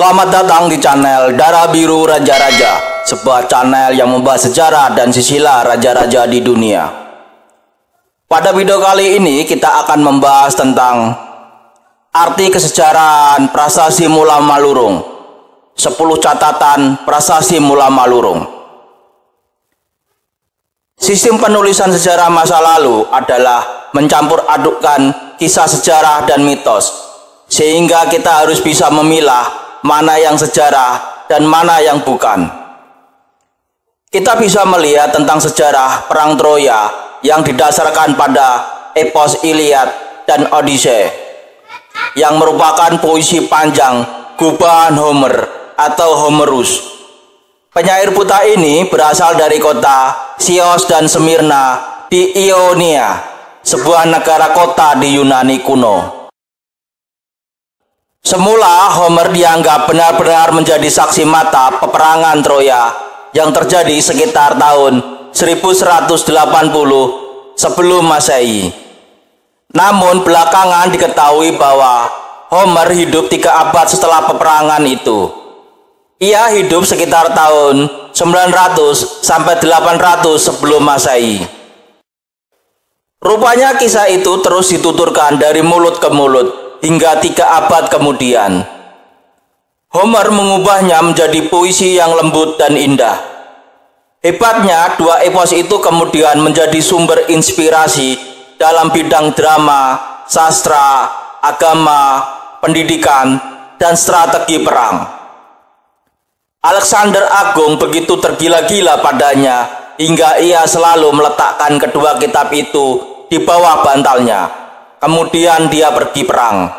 Selamat datang di channel Darah Biru Raja-Raja, sebuah channel yang membahas sejarah dan sisilah raja-raja di dunia. Pada video kali ini kita akan membahas tentang arti kesejarahan Prasasti Mula Malurung. 10 catatan Prasasti Mula Malurung. Sistem penulisan sejarah masa lalu adalah mencampur adukkan kisah sejarah dan mitos, sehingga kita harus bisa memilah mana yang sejarah dan mana yang bukan. Kita bisa melihat tentang sejarah Perang Troya yang didasarkan pada epos Iliad dan Odyssey, yang merupakan puisi panjang gubahan Homer atau Homerus. Penyair buta ini berasal dari kota Chios dan Smyrna di Ionia, sebuah negara kota di Yunani kuno. Semula Homer dianggap benar-benar menjadi saksi mata peperangan Troya yang terjadi sekitar tahun 1180 sebelum Masehi. Namun belakangan diketahui bahwa Homer hidup 3 abad setelah peperangan itu. Ia hidup sekitar tahun 900 sampai 800 sebelum Masehi. Rupanya kisah itu terus dituturkan dari mulut ke mulut hingga 3 abad kemudian. Homer mengubahnya menjadi puisi yang lembut dan indah. Hebatnya, 2 epos itu kemudian menjadi sumber inspirasi dalam bidang drama, sastra, agama, pendidikan, dan strategi perang. Alexander Agung begitu tergila-gila padanya hingga ia selalu meletakkan kedua kitab itu di bawah bantalnya. Kemudian dia pergi perang.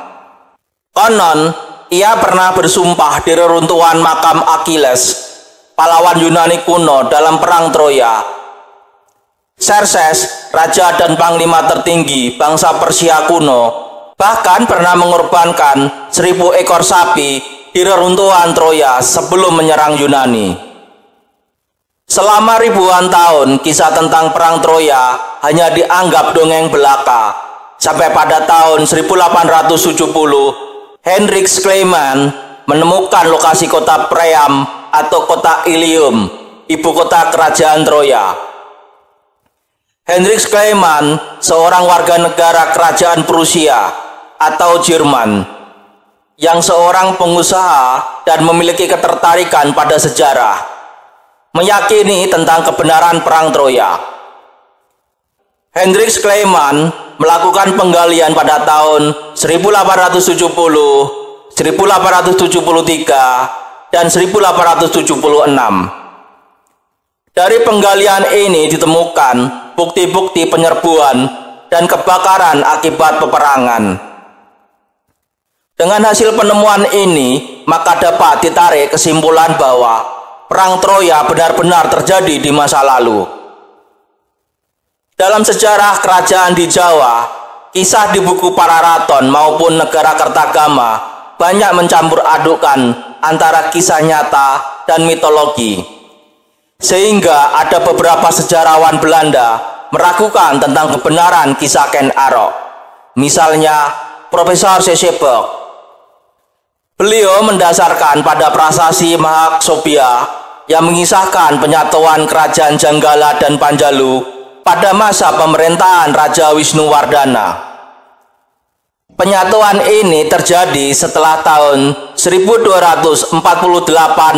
Konon, ia pernah bersumpah di reruntuhan makam Achilles, pahlawan Yunani kuno dalam perang Troya. Xerxes, raja dan panglima tertinggi bangsa Persia kuno, bahkan pernah mengorbankan 1000 ekor sapi di reruntuhan Troya sebelum menyerang Yunani. Selama ribuan tahun, kisah tentang perang Troya hanya dianggap dongeng belaka. Sampai pada tahun 1870, Henrik Schliemann menemukan lokasi kota Priam atau kota Ilium, ibu kota kerajaan Troya. Henrik Schliemann seorang warga negara kerajaan Prusia atau Jerman, yang seorang pengusaha dan memiliki ketertarikan pada sejarah, meyakini tentang kebenaran perang Troya. Henrik Schliemann melakukan penggalian pada tahun 1870, 1873, dan 1876. Dari penggalian ini ditemukan bukti-bukti penyerbuan dan kebakaran akibat peperangan. Dengan hasil penemuan ini, maka dapat ditarik kesimpulan bahwa perang Troya benar-benar terjadi di masa lalu. Dalam sejarah kerajaan di Jawa, kisah di buku Pararaton maupun Negara Kertagama banyak mencampur adukkan antara kisah nyata dan mitologi. Sehingga ada beberapa sejarawan Belanda meragukan tentang kebenaran kisah Ken Arok. Misalnya Profesor Sesebok. Beliau mendasarkan pada prasasti Mahaksobia yang mengisahkan penyatuan kerajaan Janggala dan Panjalu pada masa pemerintahan Raja Wisnuwardana. Penyatuan ini terjadi setelah tahun 1248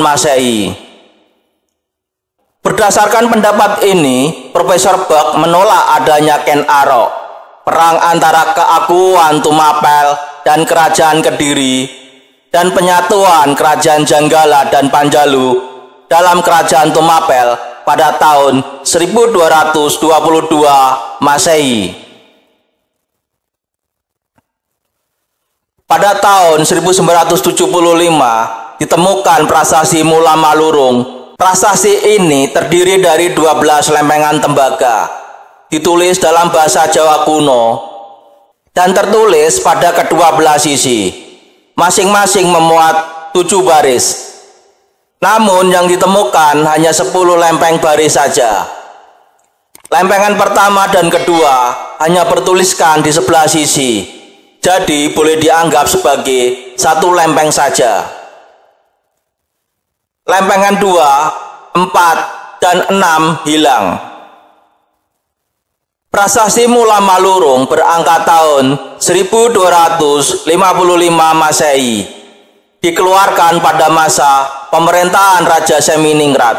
Masehi. Berdasarkan pendapat ini, Profesor Buck menolak adanya Ken Arok, perang antara keakuan Tumapel dan kerajaan Kediri, dan penyatuan kerajaan Janggala dan Panjalu dalam kerajaan Tumapel pada tahun 1222 Masehi. Pada tahun 1975 ditemukan prasasti Mula Malurung. Prasasti ini terdiri dari 12 lempengan tembaga, ditulis dalam bahasa Jawa kuno dan tertulis pada kedua belah sisi. Masing-masing memuat 7 baris. Namun yang ditemukan hanya 10 lempeng baris saja. Lempengan pertama dan kedua hanya bertuliskan di sebelah sisi, jadi boleh dianggap sebagai 1 lempeng saja. lempengan 2, 4, dan 6 hilang. Prasasti Mula Malurung berangka tahun 1255 Masehi, dikeluarkan pada masa pemerintahan Raja Seminingrat.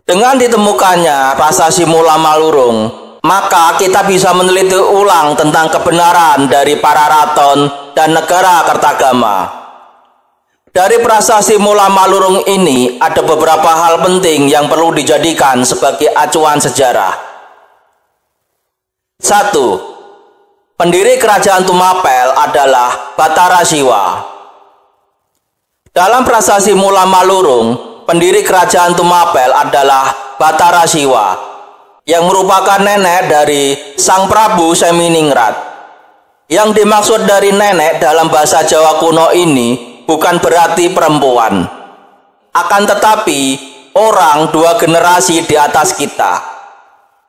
Dengan ditemukannya prasasti Mula Malurung, maka kita bisa meneliti ulang tentang kebenaran dari para raton dan negara Kertagama. Dari prasasti Mula Malurung ini ada beberapa hal penting yang perlu dijadikan sebagai acuan sejarah. 1. Pendiri Kerajaan Tumapel adalah Batara Siwa. Dalam prasasti Mula Malurung, pendiri Kerajaan Tumapel adalah Batara Siwa, yang merupakan nenek dari Sang Prabu Seminingrat. Yang dimaksud dari nenek dalam bahasa Jawa kuno ini bukan berarti perempuan, akan tetapi orang 2 generasi di atas kita.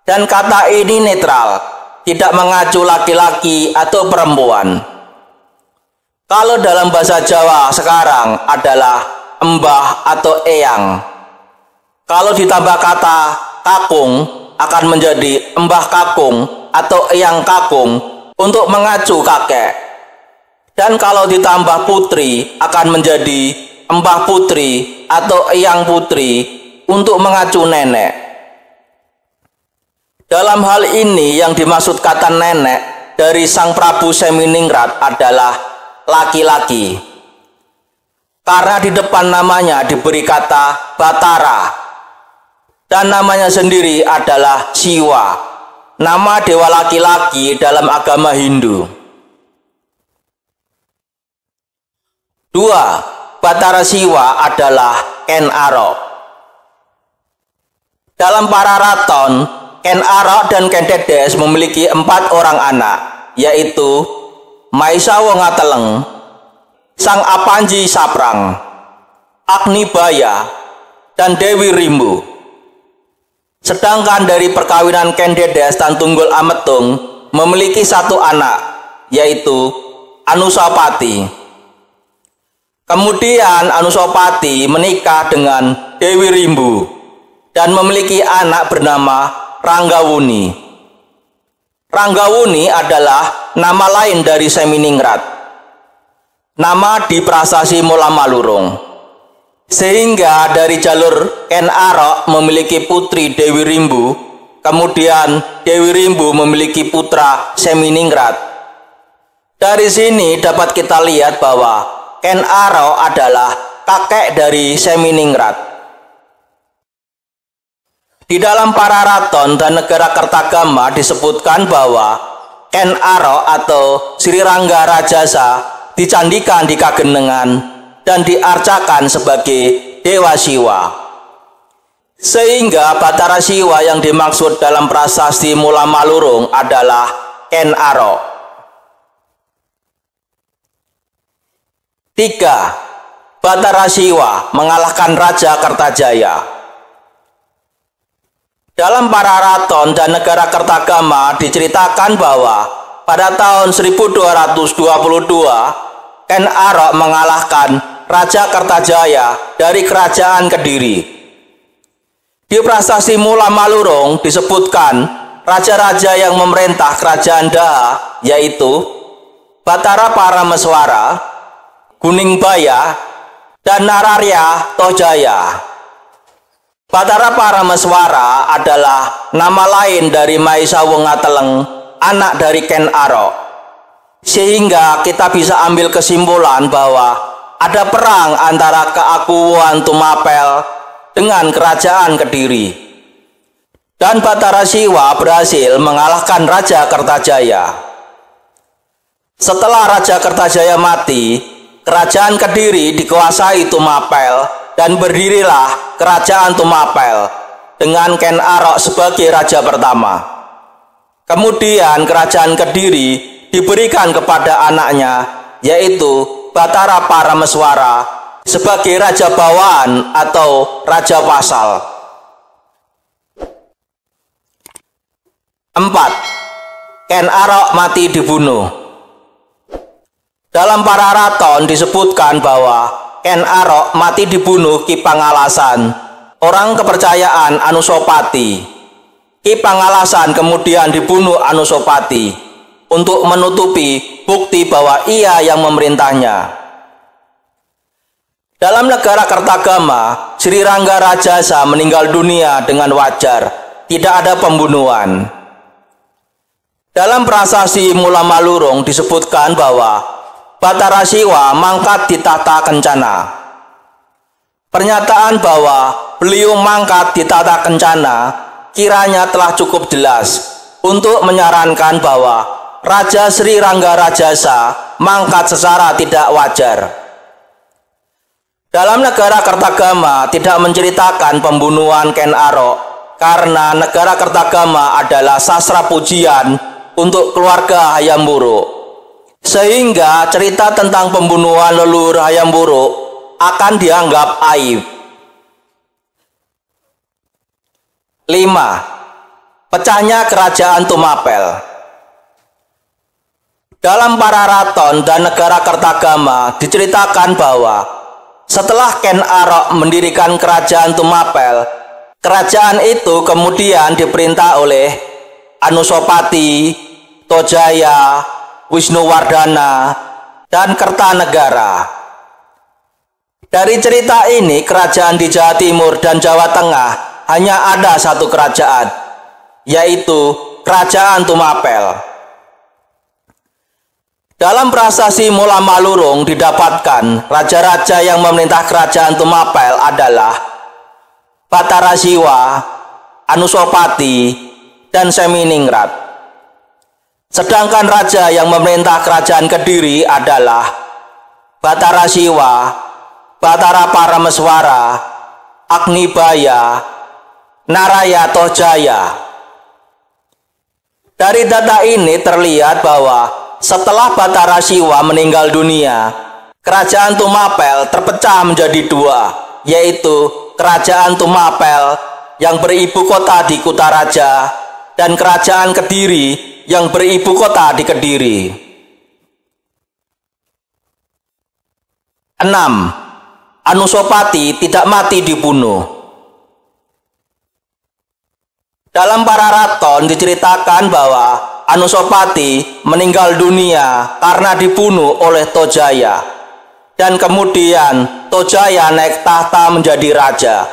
Dan kata ini netral, tidak mengacu laki-laki atau perempuan. Kalau dalam bahasa Jawa sekarang adalah embah atau eyang. Kalau ditambah kata kakung akan menjadi embah kakung atau eyang kakung untuk mengacu kakek. Dan kalau ditambah putri akan menjadi embah putri atau eyang putri untuk mengacu nenek. Dalam hal ini yang dimaksud kata nenek dari Sang Prabu Seminingrat adalah laki-laki. Karena di depan namanya diberi kata Batara dan namanya sendiri adalah Siwa, nama dewa laki-laki dalam agama Hindu. 2. Batara Siwa adalah Ken Arok. Dalam para raton, Ken Arok dan Ken Dedes memiliki 4 orang anak, yaitu Maisawo Ngateleng, Sang Apanji Saprang, Agni Baya, dan Dewi Rimbu. Sedangkan dari perkawinan Ken Dedes dan Tunggul Ametung memiliki 1 anak, yaitu Anusapati. Kemudian Anusapati menikah dengan Dewi Rimbu dan memiliki anak bernama Ranggawuni. Ranggawuni adalah nama lain dari Seminingrat, nama di prasasti Mula Malurung. Sehingga dari jalur Ken Arok memiliki putri Dewi Rimbu, kemudian Dewi Rimbu memiliki putra Seminingrat. Dari sini dapat kita lihat bahwa Ken Arok adalah kakek dari Seminingrat. Di dalam para raton dan negara Kertagama disebutkan bahwa Ken Arok atau Sri Rangga Rajasa dicandikan di Kagenengan dan diarcakan sebagai Dewa Siwa. Sehingga Batara Siwa yang dimaksud dalam prasasti Mula Malurung adalah Ken Arok. 3. Batara Siwa mengalahkan Raja Kertajaya. Dalam para raton dan negara Kertagama diceritakan bahwa pada tahun 1222 Ken Arok mengalahkan Raja Kertajaya dari Kerajaan Kediri. Di prasasti Mula Malurung disebutkan raja-raja yang memerintah Kerajaan Daha, yaitu Batara Parameswara, Kuning Baya, dan Nararya Tojaya. Batara Parameswara adalah nama lain dari Maisawo Ngateleng, anak dari Ken Arok. Sehingga kita bisa ambil kesimpulan bahwa ada perang antara keakuan Tumapel dengan Kerajaan Kediri. Dan Batara Siwa berhasil mengalahkan Raja Kertajaya. Setelah Raja Kertajaya mati, Kerajaan Kediri dikuasai Tumapel dan berdirilah Kerajaan Tumapel dengan Ken Arok sebagai raja pertama. Kemudian Kerajaan Kediri diberikan kepada anaknya, yaitu Batara Parameswara sebagai raja bawahan atau raja pasal. 4. Ken Arok mati dibunuh. Dalam para raton disebutkan bahwa Ken Arok mati dibunuh Ki Pangalasan, orang kepercayaan Anusapati. Ki Pangalasan kemudian dibunuh Anusapati untuk menutupi bukti bahwa ia yang memerintahnya. Dalam negara Kertagama, Sri Rangga Rajasa meninggal dunia dengan wajar, tidak ada pembunuhan. Dalam prasasti Mula Malurung disebutkan bahwa Batara Siwa mangkat di tahta Kencana. Pernyataan bahwa beliau mangkat di tahta Kencana kiranya telah cukup jelas untuk menyarankan bahwa Raja Sri Rangga Rajasa mangkat secara tidak wajar. Dalam negara Kertagama tidak menceritakan pembunuhan Ken Arok karena negara Kertagama adalah sastra pujian untuk keluarga Hayam Wuruk, sehingga cerita tentang pembunuhan leluhur Hayam Wuruk akan dianggap aib. 5. Pecahnya Kerajaan Tumapel. Dalam Pararaton dan negara Kertagama diceritakan bahwa setelah Ken Arok mendirikan kerajaan Tumapel, kerajaan itu kemudian diperintah oleh Anusapati, Tojaya, Wisnuwardana, dan Kertanegara. Dari cerita ini, kerajaan di Jawa Timur dan Jawa Tengah hanya ada satu kerajaan, yaitu Kerajaan Tumapel. Dalam prasasti Mula Malurung didapatkan raja-raja yang memerintah kerajaan Tumapel adalah Batara Siwa, Anusapati, dan Seminingrat. Sedangkan raja yang memerintah kerajaan Kediri adalah Batara Siwa, Batara Parameswara, Agnibaya, Naraya Tojaya. Dari data ini terlihat bahwa setelah Batara Siwa meninggal dunia, kerajaan Tumapel terpecah menjadi dua, yaitu Kerajaan Tumapel yang beribu kota di Kutaraja dan Kerajaan Kediri yang beribu kota di Kediri. 6. Anusapati tidak mati dibunuh. Dalam Pararaton diceritakan bahwa Anusapati meninggal dunia karena dibunuh oleh Tojaya, dan kemudian Tojaya naik tahta menjadi raja.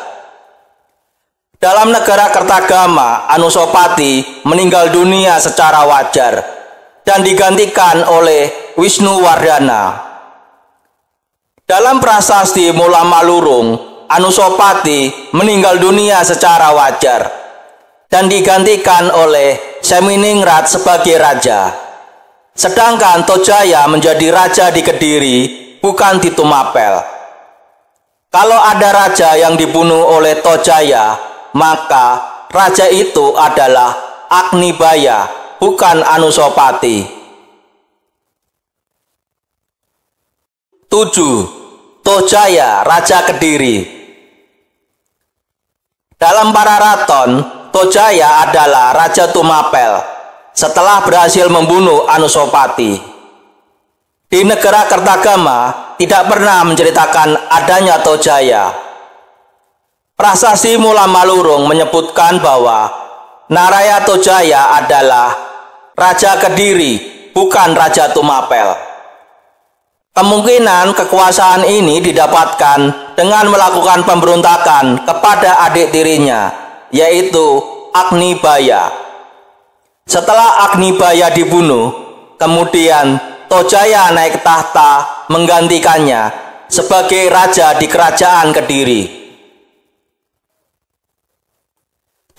Dalam negara Kertagama, Anusapati meninggal dunia secara wajar dan digantikan oleh Wisnuwardana. Dalam prasasti Mula Malurung, Anusapati meninggal dunia secara wajar dan digantikan oleh Seminingrat sebagai raja. Sedangkan Tojaya menjadi raja di Kediri, bukan di Tumapel. Kalau ada raja yang dibunuh oleh Tojaya, maka raja itu adalah Agnibaya, bukan Anusapati. 7. Tojaya, Raja Kediri. Dalam Pararaton, Tojaya adalah Raja Tumapel setelah berhasil membunuh Anusapati. Di negara Kertagama tidak pernah menceritakan adanya Tojaya. Prasasti Mula Malurung menyebutkan bahwa Naraya Tojaya adalah Raja Kediri, bukan Raja Tumapel. Kemungkinan kekuasaan ini didapatkan dengan melakukan pemberontakan kepada adik tirinya, yaitu Agnibaya. Setelah Agnibaya dibunuh, kemudian Tojaya naik tahta menggantikannya sebagai raja di kerajaan Kediri.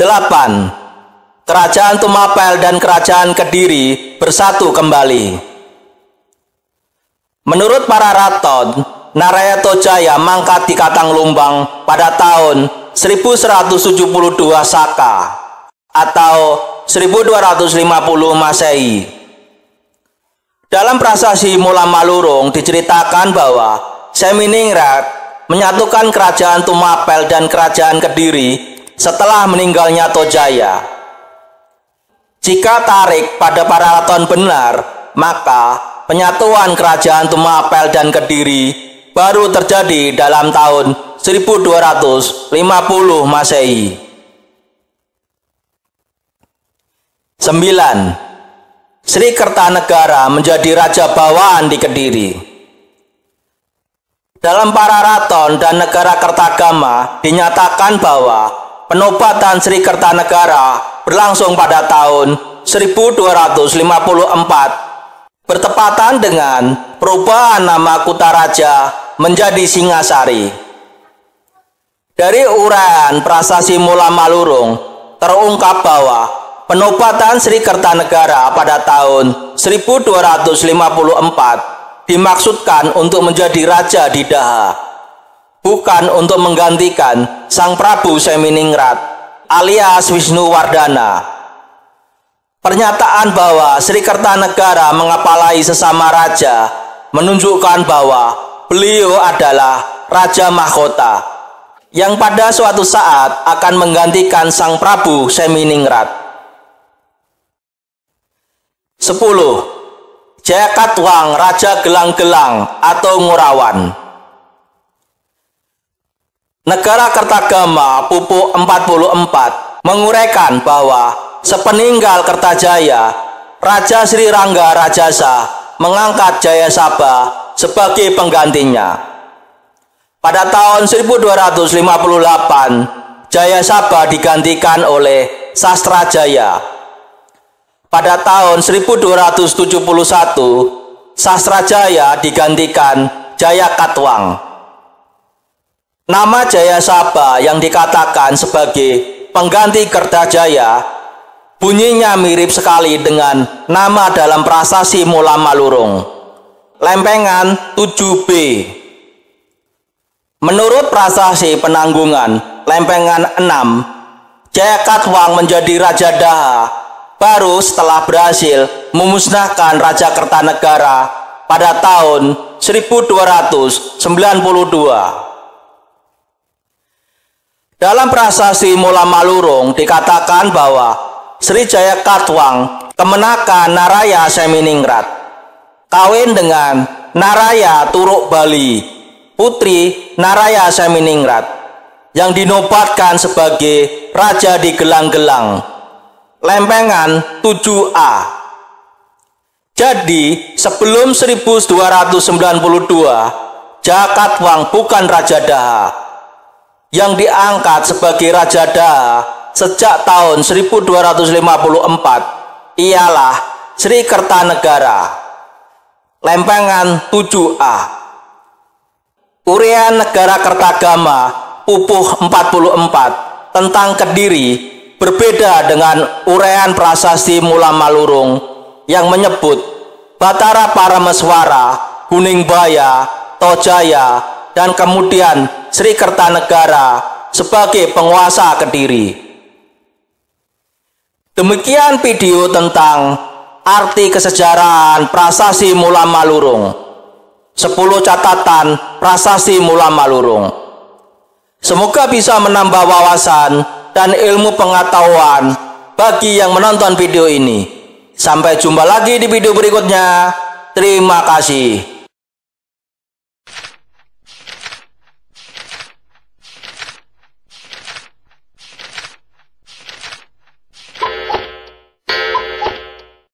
8. Kerajaan Tumapel dan kerajaan Kediri bersatu kembali. Menurut Pararaton, Naraya Tojaya mangkat di Katanglumbang pada tahun 1172 Saka atau 1250 Masehi. Dalam prasasti Mula Malurung diceritakan bahwa Seminingrat menyatukan kerajaan Tumapel dan kerajaan Kediri setelah meninggalnya Tojaya. Jika tarik pada Pararaton benar, maka penyatuan kerajaan Tumapel dan Kediri baru terjadi dalam tahun 1250 Masehi. 9. Sri Kertanegara menjadi raja bawaan di Kediri. Dalam Pararaton dan Negara Kertagama dinyatakan bahwa penobatan Sri Kertanegara berlangsung pada tahun 1254 bertepatan dengan perubahan nama Kutaraja menjadi Singasari. Dari uraian Prasasti Mula Malurung terungkap bahwa penobatan Sri Kertanegara pada tahun 1254 dimaksudkan untuk menjadi raja di Daha, bukan untuk menggantikan Sang Prabu Seminingrat alias Wisnuwardana. Pernyataan bahwa Sri Kertanegara mengapalai sesama raja menunjukkan bahwa beliau adalah raja mahkota yang pada suatu saat akan menggantikan Sang Prabu Seminingrat. 10. Jayakatwang Raja Gelang-Gelang atau Ngurawan. Negara Kertagama Pupuk 44 menguraikan bahwa sepeninggal Kertajaya, Raja Sri Rangga Rajasa mengangkat Jayasabha sebagai penggantinya. Pada tahun 1258, Jayasabha digantikan oleh Sastrajaya. Pada tahun 1271, Sastrajaya digantikan Jayakatwang. Nama Jayasabha yang dikatakan sebagai pengganti Kertajaya bunyinya mirip sekali dengan nama dalam Prasasti Mula Malurung, Lempengan 7B. Menurut Prasasti Penanggungan Lempengan 6, Jayakatwang menjadi Raja Daha baru setelah berhasil memusnahkan Raja Kertanegara pada tahun 1292. Dalam Prasasti Mula Malurung dikatakan bahwa Sri Jayakatwang kemenakan Naraya Seminingrat, kawin dengan Naraya Turuk Bali, putri Naraya Seminingrat, yang dinobatkan sebagai raja di Gelang-Gelang, Lempengan 7A. Jadi sebelum 1292, Jayakatwang bukan Raja Daha. Yang diangkat sebagai Raja Daha sejak tahun 1254 ialah Sri Kertanegara, Lempengan 7A. Uraian Negara Kertagama Pupuh 44 tentang Kediri berbeda dengan uraian Prasasti Mula Malurung yang menyebut Batara Parameswara, Huningbaya, Tojaya, dan kemudian Sri Kertanegara sebagai penguasa Kediri. Demikian video tentang arti kesejarahan Prasasti Mula Malurung. 10 catatan Prasasti Mula Malurung. Semoga bisa menambah wawasan dan ilmu pengetahuan bagi yang menonton video ini. Sampai jumpa lagi di video berikutnya. Terima kasih.